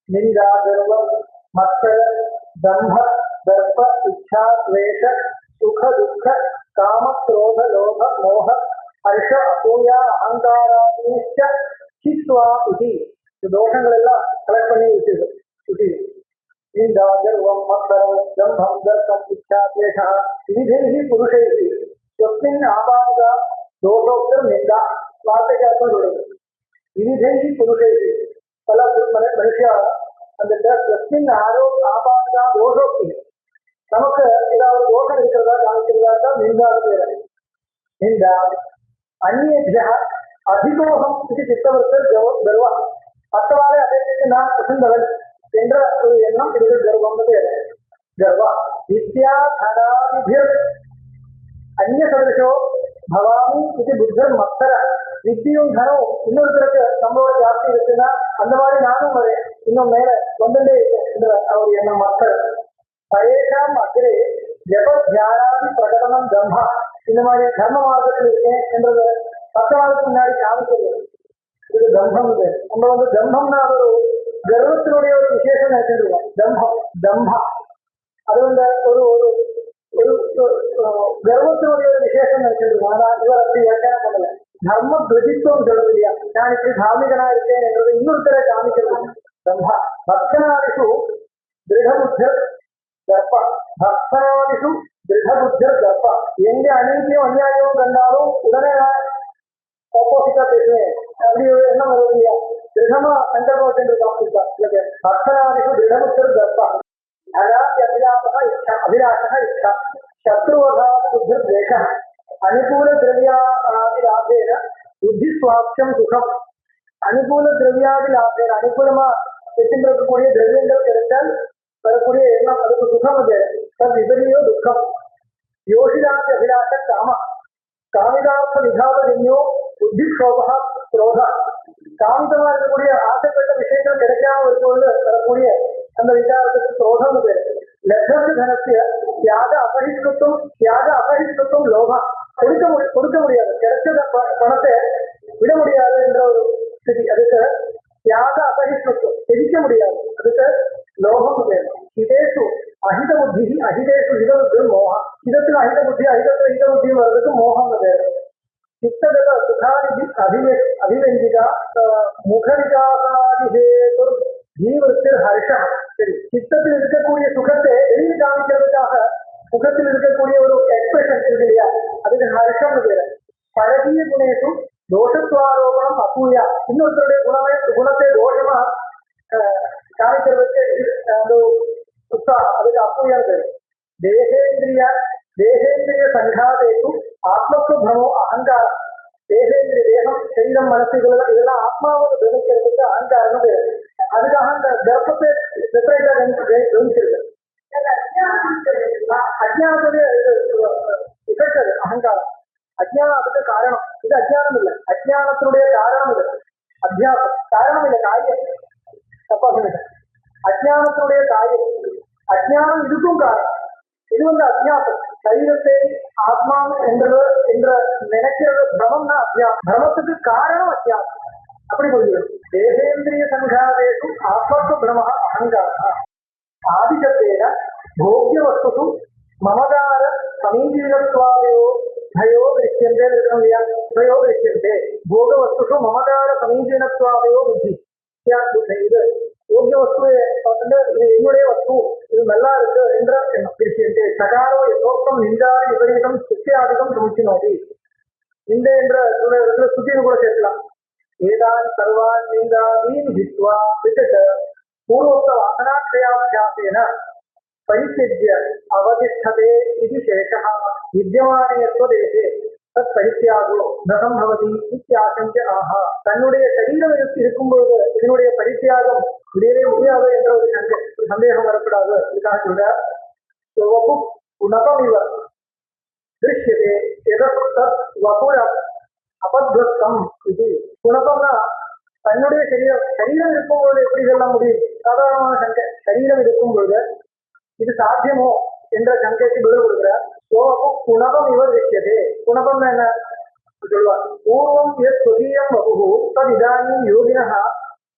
நிந்தா கர்வம் மத்த தம்ப தர்ப்ப இச்சா துவேஷ சுக துக்க காம குரோத லோக மோக ஹர்ஷ அசூயா அகங்காராதீஷ்ட சித்வா உதி இந்த தோஷங்கள் எல்லாம் கலெக்ட் பண்ணி விட்டு நிந்தா கர்வம் மத்தரம் தம்பம் தர்ப்பம் இச்சா துவேஷ விவிதைஹி புருஷைஹி ஸ்வஸ்மின் ஆபாதா தோஷோக்தர் நிந்தா வார்த்தைக்கு அர்த்தம் சொல்றது. விவிதைஹி புருஷைஹி பல மனுஷா அந்த ஸ்வஸ்மின் ஆபாதா தோஷோக்தி நமக்கு ஏதாவது தோஷம் இருக்கிறதா காமிக்கிறதா தான் நிந்தாது பேர. நிந்தா அந்நிய அதிகோகம் இது சித்தவர்கள் கர்வா மற்றவாறு அதை நான் உசந்தவன் என்ற ஒரு எண்ணம் இது கர்வம் பேரு. கர்வா வித்யா தனாதிபிர் அந்நிய சதரிசோ பவாமி இது புத்தர் மத்தர. வித்தியும் தனம் இன்னொருத்தருக்கு நம்மளோட ஜாஸ்தி இருக்குன்னா அந்த மாதிரி நானும் வரேன் இன்னும் மேல வந்துட்டே இருக்கேன் என்ற ஒரு எண்ணம் மத்தர். பரேஷாம் அக்ரே ஜப தியானாதி பிரகடனம் தம்பா இந்த மாதிரி தர்ம மார்க்கத்தில் இருக்கேன் என்றது 10 நாளுக்கு முன்னாடி காமிக்கிறது. இது தம்பம். நம்ம வந்து தம்பம்னா அது ஒரு கர்வத்தினுடைய ஒரு விசேஷம் நினைச்சிருக்கோம். தம்பா அது வந்து ஒரு ஒரு கர்வத்தினுடைய ஒரு விசேஷம் நினைச்சிருக்கோம். ஆனா இவர் அப்படி வியாக்கியானம் பண்ணல. தர்ம துவஜித்துவம் சொல்றது இல்லையா? நான் இப்படி தார்மிகனா இருக்கேன் என்றது இன்னொருத்தரை காமிக்கிறது தம்பா. பக்தனாதிஷு திருடபுத்தர் கர்ப்ப பக்தனாதிஷு திருடபுத்தர் கர்ப்ப. எங்க அநீதியும் அநியாயமும் கண்டாலும் உடனே ஆப்போசிட்டா பேசுவேன் அப்படி ஒரு எண்ணம் வருது இல்லையா? திருடமா சங்கல்பம் சென்று காமிச்சிருக்கா. பக்தனாதிஷு திருடபுத்தர் கர்ப்ப அபிலாஷ இச்சா சத்ருவதாத் புத்தர் தேச அனுகூல திரவியாதி லாபேன புத்தி சுவாட்சம் சுகம். அனுகூல திரவியாதி லாபேன அனுகூலமா பெற்றிருக்கக்கூடிய திரவியங்கள் கிடைத்தால் வரக்கூடிய எண்ணம் அதுக்கு சுகம் அது. தத் விபரியோ துக்கம். யோசிதாதி அபிலாஷ காம காமிதார்த்த நிகாதன்யோ புத்தி க்ஷோபா குரோத. காமிதமா இருக்கக்கூடிய ஆசைப்பட்ட விஷயங்கள் கிடைக்காம இருக்கும்போது வரக்கூடிய அந்த விசாரத்துக்கு குரோதம் பேரு. லட்சத்து தனத்திய தியாக அபகிஷ்டத்துவம் லோகம். கொடுக்க முடியாது. கிடைச்ச பணத்தை விட முடியாது என்ற ஒரு ஸ்திதி. அதுக்கு தியாக அபகிஷ்டத்துவம் எதிக்க முடியாது. அதுக்கு லோகம் பேரு. இதேஷு அஹித புத்தி அஹிதேஷு ஹித புத்தி மோகம். இதத்துல அஹித புத்தி அஹிதத்துல ஹித புத்தி வர்றதுக்கு மோகம் பேரு. சித்தகத சுகாநிதி அபிவெஞ்சிகா முகவிகாசாதிஹேது ஜீவத்தில் ஹர்ஷம். சரி, சித்தத்தில் இருக்கக்கூடிய சுகத்தை வெளியில் காமிக்கிறதுக்காக முகத்தில் இருக்கக்கூடிய ஒரு எக்ஸ்பிரஷன் இருக்கு இல்லையா? அதுக்கு ஹர்ஷம் பேரு. பழகிய குணேஷு தோஷத்வாரோபணம் அசூயா. இன்னொருத்தருடைய குணத்தை தோஷமா காமிக்கிறதுக்கு அந்த உற்சாகம் அதுக்கு அசூயா பேரு. தேகேந்திரிய சங்காதேஷு ஆத்மக்கு பிரமோ அகங்காரம். தேகேந்திரிய தேகம் சரீரம் மனசு இதெல்லாம் ஆத்மாவை கவனிக்கிறதுக்கு அகங்காரம் பேரு. அதுக்காக அந்த தர்ப்பத்தை செப்பரேட்டா கவனிச்சிருக்கு. அஜ்ஞானத்துடைய எஃபெக்ட் அது அகங்காரம். அஜ்ஞானம் அதுக்கு காரணம். இது அஜ்ஞானம் இல்லை. அஜ்ஞானத்தினுடைய காரணம் இல்லை. அத்தியாசம் காரணம் இல்லை, காரியம். தப்பா சொல்லிட்டேன். அஜ்ஞானத்தினுடைய காரியம். அஜ்ஞானம் இதுக்கும் காரணம். இது வந்து அத்தியாசம். சரீரத்தை ஆத்மா என்ற நினைக்கிறது பிரமம்னா அத்தியாசம். பிரமத்துக்கு காரணம் அத்தியாசம். அப்படி புரிஞ்சுக்கணும். தேகேந்திரிய சங்காதேஷு ஆத்மக்கு பிரம அகங்கார ஆதிசத்தேன போக்கிய வஸ்து மமகார சமீபீனத்வாதயோ தயோ திருஷ்யந்தே இருக்கணும் இல்லையா? தயோ திருஷ்யந்தே போக வஸ்து மமகார சமீபீனத்வாதயோ புத்தி. இது யோகிய வஸ்துவை பார்த்துட்டு இது என்னுடைய வஸ்து, இது நல்லா இருக்கு என்ற எண்ணம் விஷயத்தை சகாரோ யதோக்தம் நிந்தாதி விபரீதம் சுத்தியாதிகம் சமுச்சினோதி. நிந்தை என்ற இடத்துல சுத்தின்னு கூட சேர்க்கலாம். ஏதான் சர்வான் நிந்தாதீன் ஹித்வா விட்டுட்டு பூர்வோக்த வாசனாட்சயாபியாசேன பரித்யஜ்ய அவதிஷ்டதே இது சேஷः வித்யமானே ஸ்வதேசே தத் பரித்யாகோ நகம் பவதி இத்தியாசங்க ஆஹா. தன்னுடைய சரீரம் இருக்கும்போது இதனுடைய பரித்தியாகம் முடியவே முடியாது என்ற ஒரு சந்தேகம் வரக்கூடாது. இதுக்காக சொல்றார் உணபமிவ திருஷ்யதே தத் வபுர அபத்வஸ்தம். இது குணப்பம்னா தன்னுடைய சரீரம் இருக்கும்போது எப்படி இதெல்லாம் முடியும்? சாதாரணமான சங்கை. சரீரம் இருக்கும்பொழுது இது சாத்தியமோ என்ற சங்கைக்கு பதில் கொடுக்கிறார். குணபம் இவர் விஷயதே. குணபம் என்ன சொல்லுவார்? பூர்வம் எத் ஸ்வகீயம் வபுஹு தத் இதானீம் யோகினः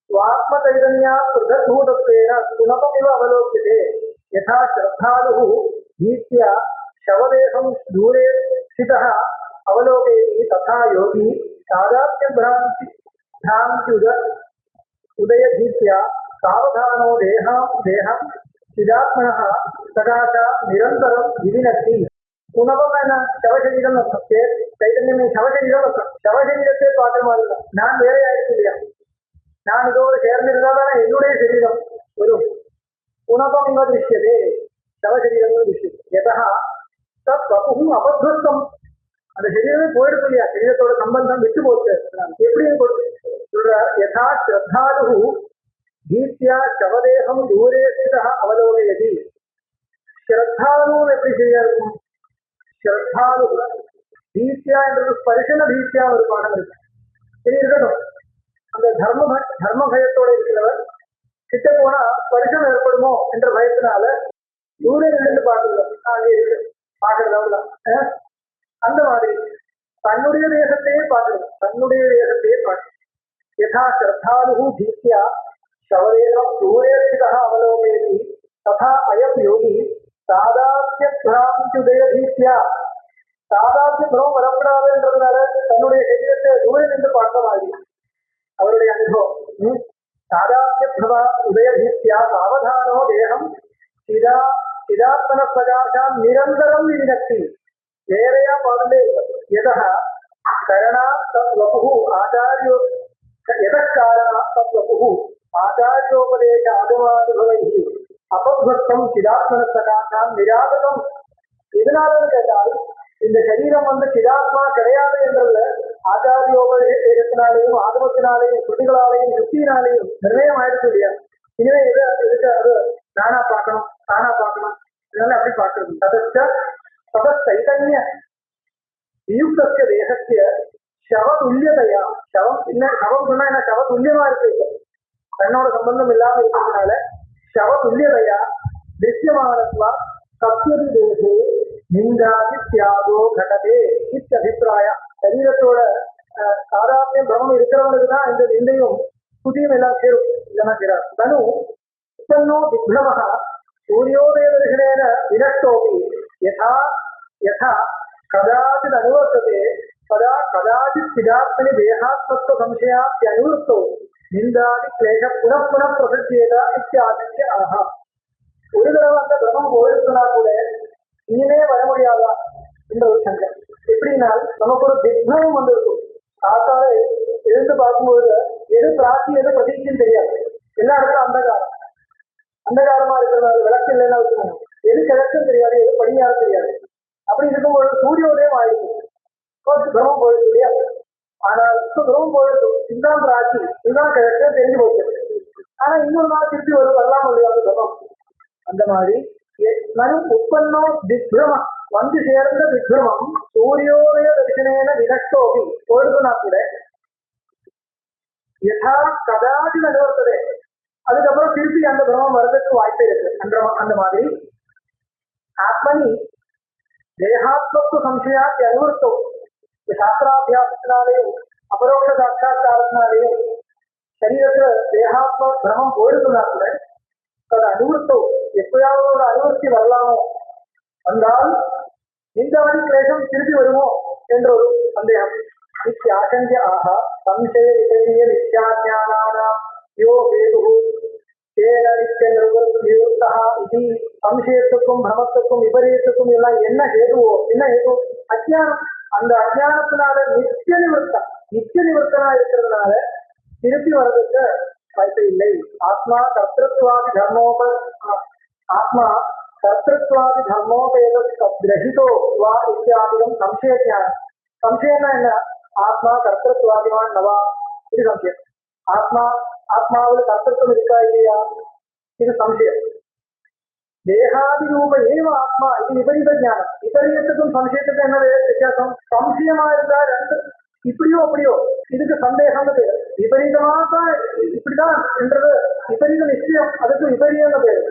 ஸ்வாத்ம தைதன்யா பிரதூதத்வேன குணபம் இவ அவலோக்யதே. யதா ஸ்ரத்தாலுः भीत्या शवदेहं दूरे स्थितः अवलोकयति तथा योगी तादात्म्य भ्रांति उदयभीत्या सावधानो देहं चिदात्मनः सकाश निरंतरं विविनक्ति. குணபம் சவசரீரம் சைதன்யமே சவசரீரம். சவசரீரத்தை பார்க்க மாதிரி நான் வேற ஆயிடுச்சு இல்லையா? நான் இதோடு சேர்ந்திருந்தால் என்னுடைய சரீரம் வரும். குணபம் இவ திருஷ்யதே சவசரீரம் திருஷ்யது. எதா தத் வபுஹு அபத்வஸ்தம். அந்த சரீரமே போயிடுது இல்லையா? சரீரத்தோட சம்பந்தம் விட்டு போச்சு. எப்படின்னு சொல்ற? யதா ஸ்ரத்தாலுஹு भीत्या शवदेहं दूरे स्थितः अवलोकयति. श्रद्धालु எப்படி சரியா இருக்கும்? श्रद्धालु भीत्या என்றது ஸ்பர்ஷன பீத்தியா ஒரு பாடம் இருக்கு. சரி இருக்கட்டும். அந்த தர்ம பயத்தோட இருக்கிறவர் கிட்ட போனா ஸ்பர்ஷம் ஏற்படுமோ என்ற பயத்தினால தூரே நின்று பார்க்கல. அங்கே இருக்கு பார்க்கறதா? அந்த மாதிரி தன்னுடைய தேசத்தையே பார்க்கணும். தன்னுடைய தேசத்தையே பார்க்கணும். யதா ஸ்ரத்தாலு भीत्या शवदेहं दूरे स्थितः अवलोकयति तथा अयं योगी तादात्म्यभ्रांत्युदयभीत्या. தாதாத்ய பிரமம் வரப்படாது என்றதுனால தன்னுடைய சரீரத்தை தூர நின்று பார்த்த மாதிரி அவருடைய அனுபவம். தாதாத்ய பிரபா உதயபீத்யா சாவதானோ தேகம் சிதாத்மன பிரகாசாம் நிரந்தரம் விவினக்தி. வேறையா பார்த்து எதா கரணா தத்வபுஹு ஆச்சாரியோ எதற்காரணா தத்வபுஹு ஆச்சாரியோபதேச ஆகமானுபவைஹி அபத்வஸ்தம் சிதாத்மன பிரகாசாம் நிராகதம். எதனாலன்னு கேட்டால் இந்த சரீரம் சிதாத்மா கிடையாது என்றல்ல, ஆச்சாரியோபதேசத்தினாலேயும் ஆகமத்தினாலேயும் ஸ்ருதிகளாலேயும் யுக்தியினாலேயும் நிர்ணயம் ஆயிடுச்சு இல்லையா? இனிமே எதுக்கு அது நானா பார்க்கணும் இதனால அப்படி பார்க்கறது. சைதன்ய வியுக்தஸ்ய தேகஸ்ய சவதுல்யதையா. சவம் சொன்னா என்ன? சவதுல்யமா இருக்கு. தன்னோட சம்பந்தம் இல்லாம இருக்கிறதுனால சவதுல்யதையா திருஷ்யமானத்வா சத்யதி தேசே நிந்தாதி தியாகோ கடதே இத்தபிப்பிராய. சரீரத்தோட சாதாரண பிரமம் இருக்கிறவங்களுக்கு தான் இந்த நிந்தையும் புதியும் எல்லாம் சேரும். இதெல்லாம் சேராது. தனு உற்பன்னோ திக்னமஹ சூரியோதய தரிசனேன வினஷ்டோபி யதா யதா கதாச்சித் அனுவர்த்ததே ததா கதாச்சித் சிதாத்மனி தேகாத்மத்வ சம்சயாத்யனுவர்த்தோ நிந்தாதி கிளேஷ புனః பிரசஜ்யேத இத்தியாசங்க ஆஹா. ஒரு தடவை அந்த பிரமம் போயிருந்தா கூட இனிமே வர முடியாதா என்ற ஒரு சங்கம். எப்படினால் நமக்கு ஒரு திக்னம் வந்திருக்கும். காத்தால எழுந்து பார்க்கும்போது எது பிராச்சி எது பிரதீட்சின்னு தெரியாது. எல்லா இடத்துல அந்தகாரமா இருக்கிற விளக்கு இல்லைன்னா வச்சுக்கோங்க. எது கிழக்குன்னு தெரியாது, எது படியாரும் தெரியாது. அப்படி இருக்கும்போது சூரியோதயம் ஆயிடுச்சு. பிரமம் போயிடுச்சு இல்லையா? ஆனால் இப்ப பிரமம் போயிடுச்சு. இதுதான் பிராச்சி, இதுதான் கிழக்கு தெரிஞ்சு போச்சு. ஆனா இன்னொரு நாள் திருப்பி வரலாம் இல்லையா அந்த பிரமம்? அந்த மாதிரி நனு உற்பன்னோ திக்ரம சேர்ந்த விக்ரமம் சூரியோதய தரிசனேன வினஷ்டோபி போயிடுதுன்னா கூட யதா கதாச்சித் அனுவர்த்ததே அதுக்கப்புறம் திருப்பி அந்த பிரமம் வர்றதுக்கு வாய்ப்பே இருக்கு. அந்த மாதிரி ஆத்மனி தேகாத்மத்துவ சம்சயாத்தி அனுவர்த்தோ சாஸ்திராபியாசத்தினாலேயும் அபரோக்ஷ சாட்சா்காரத்தினாலேயும் சரீரத்துல தேகாத்ம பிரமம் போயிடுதுன்னா கூட அது அனுவர்த்தோ எப்பயாவது ஒரு அனுவர்த்தி வரலாமோ, வந்தால் நிந்தாதி கிளேசம் திருப்பி வருமோ என்ற ஒரு சந்தேகம். ஆசங்க ஆக சம்சய விபரீய வித்யாஞானானாம் யோ ஹேதுஹு பவந்தி. சம்சயத்துக்கும் பிரமத்துக்கும் விபரீதத்துக்கும் எல்லாம் என்ன ஹேதுவோ, என்ன ஹேது? அஜ்ஞானம். அந்த அஜ்ஞானத்தினால நித்திய நிவர்த்தனா இருக்கிறதுனால திருப்பி வர்றதுக்கு வாய்ப்பு இல்லை. ஆத்மா கர்த்தத்வாதி தர்மோபேத கிரகிதோ வா இத்தியாதிகம் சம்சய ஞானம். சம்சயம்னா என்ன? ஆத்மா கர்த்தத்வாதிவான் நவா, இது சம்சயம். ஆத்மாவில் கர்த்தத்துவம் இருக்கா இல்லையா, இது சம்சயம். தேகாதி ரூப ஏவ ஆத்மா, இது விபரீத ஞானம். விபரீதத்துக்கும் சம்சயத்துக்கும் என்ன வித்தியாசம்? சம்சயமா இருந்தா ரெண்டு இப்படியோ அப்படியோ, இதுக்கு சந்தேகம்னு பேரு. விபரீதமா தான் இப்படிதான் என்றது விபரீத நிச்சயம், அதுக்கு விபரீதம்னு பேரு.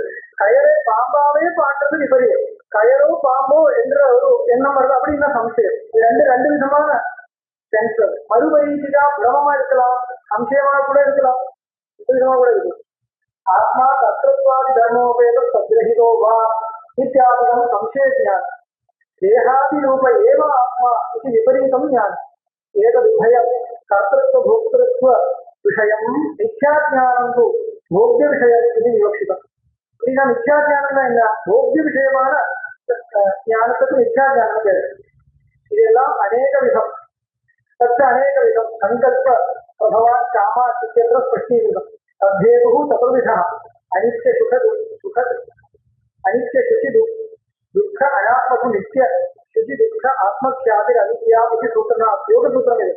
கயரை பாம்பாவே பாட்டுறது விபரீதம். கயரோ பாம்போ என்ற ஒரு எண்ணம் வருது அப்படின்னா சம்சயம். ரெண்டு விதமான சென்ஸ். மறுபரிசிதா பிரமமா இருக்கலாம், சம்சயமா கூட இருக்கலாம், விபரீதமா கூட இருக்கலாம். ஆத்மா கர்த்தத்வாதி தர்மோபேத சத்ரஹிதோ வா இத்தியாதிகம் சம்சய ஞானம். தேகாதி ரூப ஏவ ஆத்மா இது விபரீதம் ஞானம். ஏததுபயம் கர்த்தத்வ போக்திருத்வ விஷயம் மித்யாஜானம் து போக்ய விஷயம் இது விவக்ஷிதம். அப்படின்னா மித்யாஜானம்னா என்ன? போக்ய விஷயமான ஞானத்துக்கு மித்யாஜானம் பேரு. இதெல்லாம் அநேக விதம். தச்ச அநேக விதம். சங்கல்ப பிரபவான் காமா இத்தியत्र ஸ்பஷ்டீகிருதம். தத்ஹேதுः சதுர்விதः. அனித்ய சுச்சி துக்க அனாத்மகு நித்திய சுச்சி துக்க ஆத்மக்யாதிர் அவித்யா பற்றி சூத்திரனா யோக சூத்திரம் இது.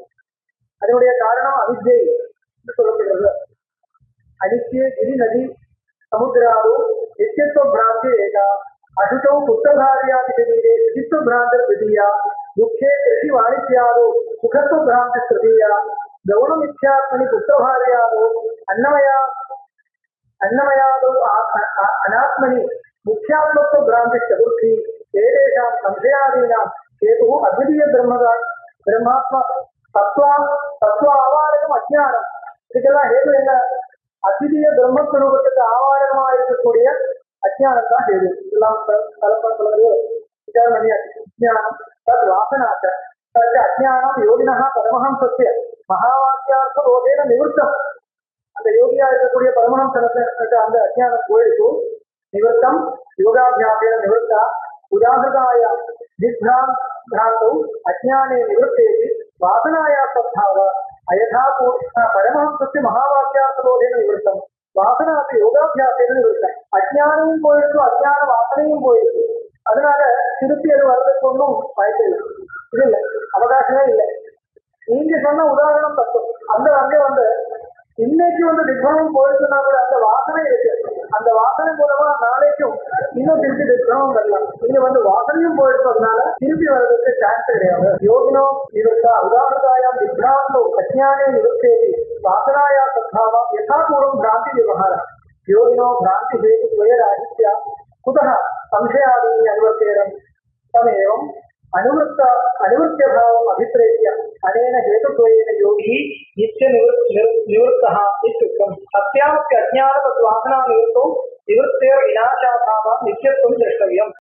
அதனுடைய காரணம் அவித்யை என்று சொல்லப்படுகிறது. அனித்ய கிரி நதி சமுத்திராதோ நித்தியத்துவ பிராந்தி ஏகா அசுச்சௌ புத்தகாரியாதி சரீரே சுச்சித்துவ பிராந்திர் திதியா துக்கே கிருஷி வாணித்யாதோ சுகத்துவ பிராந்தி திருதியா கௌணமித்யாத்மனி புத்தகாரியாதோ अन्नमयादो अनात्मनि मुख्यात्मत्व भ्रांति चतुर्थी एतेषां संशयादीनां हेतुः अद्वितीय ब्रह्मात्म तत्व आवारकम अज्ञाனம். இதுக்கெல்லாம் ஹேது என்ன? அத்விதீய பிரம்மஸ்வரூபத்துக்கு ஆவாரகமாக இருக்கக்கூடிய அஜ்ஞானம் தான் ஹேது. இதெல்லாம் விசாரம் பண்ணியாச்சு. அஜ்ஞானம் தத் வாசனாச்ச தச்ச அஜ்ஞானம் யோகினः பரமஹம்சஸ்ய மகாவாக்கியார்த்த போதேன நிவர்த்தம். அந்த யோகியா இருக்கக்கூடிய பரமஹம்சனுக்கு அந்த அஜ்ஞானம் போயிடுச்சு, நிவர்த்தம். யோகாபியாசேன நிவர்த்தா உதாகிருதாய திக்ராந்தௌ அஜ்ஞானே நிவர்த்தேதி வாசனாயா சத்பாவ அயதா பரமஹம்சஸ்ய மகாவாக்கியார்த்தபோதேன நிவர்த்தம் வாசனாக்கு யோகாபியாசேன நிவர்த்தம். அஜ்ஞானமும் போயிடுச்சு, அஜ்ஞான வாசனையும் போயிடுச்சு. அதனால திருப்பி அது வர்றதுக்கு ஒன்றும் வாய்ப்பு இல்லை. இது இல்லை, அவகாசமே இல்லை. நீங்க சொன்ன உதாரணம் தப்பு. அங்கே வந்து இன்னைக்கு வந்து திக்ரமம் போயிடுச்சுன்னா கூட அந்த வாசனை இருக்கு. அந்த வாசனை மூலமா நாளைக்கும் இன்னும் திருப்பி திக்ரமம் வரலாம். நீங்க வந்து வாசனையும் போயிடுறதுனால திருப்பி வர்றதுக்கு சான்ஸ் கிடையாது. யோகினோ நிவர்த்தா உதாரணாயாம் திக்ராந்தோ அஜ்ஞானே நிவர்த்தேதி வாசனாயா சத்பாவா யதாபூர்வம் பிராந்தி விவகாரம். யோகினோ பிராந்தி ஹேது துவயராகித்யா குதः संशयादीनि अनुवर्तेरं तमेवम् अनुवृत्य भावम् अभिप्रेत्य अनेन हेतुत्वेन योगी नित्य निवृत्तः इत्युक्तम्. सत्यामप्य अज्ञानवत् वासना निवृत्तौ निवृत्तेर् विनाशाभावः नित्यत्वं द्रष्टव्यम्.